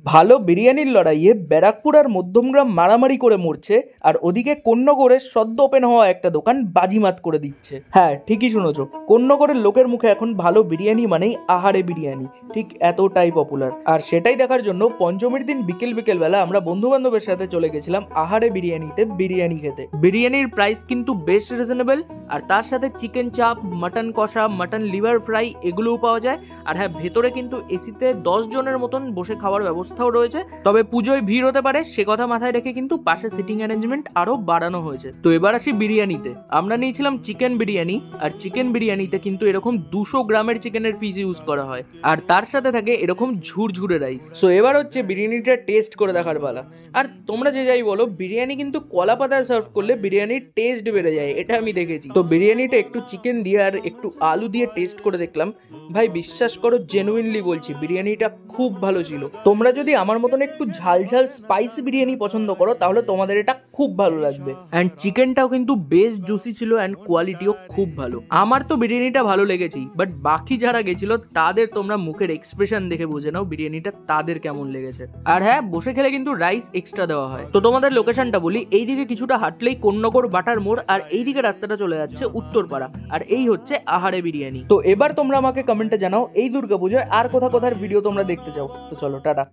ভালো বিরিয়ানির লড়াইয়ে ব্যারাকপুর আর মধ্যমগ্রাম মারামারি করে মরছে, আর ওদিকে কোন্নগরের সদ্য ওপেন হওয়া একটা দোকান বাজিমাত করে দিচ্ছে। হ্যাঁ, ঠিকই শুনেছো, কোন্নগরের লোকের মুখে এখন ভালো বিরিয়ানি মানেই আহারে বিরিয়ানি, ঠিক এতটাই পপুলার। আর সেটাই দেখার জন্য পঞ্চমীর দিন বিকেল বিকেল বেলা আমরা বন্ধু বান্ধবের সাথে চলে গেছিলাম আহারে বিরিয়ানিতে বিরিয়ানি খেতে। বিরিয়ানির প্রাইস কিন্তু বেশ রিজনেবল, আর তার সাথে চিকেন চাপ, মাটন কষা, মাটন লিভার ফ্রাই এগুলোও পাওয়া যায়। আর হ্যাঁ, ভেতরে কিন্তু এসিতে 10 জনের মতন বসে খাওয়ার ব্যবস্থাও রয়েছে। তবে পুজোয় ভিড় হতে পারে সে কথা মাথায় রেখে কিন্তু পাশে সিটিং অ্যারেঞ্জমেন্ট আরো বাড়ানো হয়েছে। তো এবার আসি বিরিয়ানিতে। আমরা নিয়েছিলাম চিকেন বিরিয়ানি, আর চিকেন বিরিয়ানিতে কিন্তু এরকম 200 গ্রামের চিকেনের পিস ইউজ করা হয়, আর তার সাথে থাকে এরকম ঝুরঝুরে রাইস। সো এবার হচ্ছে বিরিয়ানিটা টেস্ট করে দেখার পালা। আর তোমরা যে যাই বলো, বিরিয়ানি কিন্তু কলা পাতায় সার্ভ করলে বিরিয়ানির টেস্ট বেড়ে যায়, এটা আমি দেখেছি। তো বিরিয়ানিটা একটু চিকেন দিয়ে আর একটু আলু দিয়ে টেস্ট করে দেখলাম। ভাই বিশ্বাস করো, জেনুইনলি বলছি, বিরিয়ানিটা খুব ভালো ছিল। তোমরা যদি আমার মতন একটু ঝাল ঝাল স্পাইসি বিরিয়ানি পছন্দ করো তাহলে তোমাদের এটা খুব ভালো লাগবে। অ্যান্ড চিকেনটাও কিন্তু বেশ জুসি ছিল, অ্যান্ড কোয়ালিটিও খুব ভালো। আমার তো বিরিয়ানিটা ভালো লেগেছেই, বাট বাকি যারা গেছিল তাদের তোমরা মুখের এক্সপ্রেশন দেখে বুঝে নাও বিরিয়ানিটা তাদের কেমন লেগেছে। আর হ্যাঁ, বসে খেলে কিন্তু রাইস এক্সট্রা দেওয়া হয়। তো তোমাদের লোকেশনটা বলি, এইদিকে কিছুটা হাঁটলেই কোন্নগর বাটার মোড়, আর এইদিকে রাস্তাটা চলে যাচ্ছে উত্তরপাড়া, আর এই হচ্ছে আহারে বিরিয়ানি। তো এবার তোমরা আমাকে কমেন্টে জানাও এই দুর্গাপুজোয় আর কোথার ভিডিও তোমরা দেখতে চাও। তো চলো, টাটা।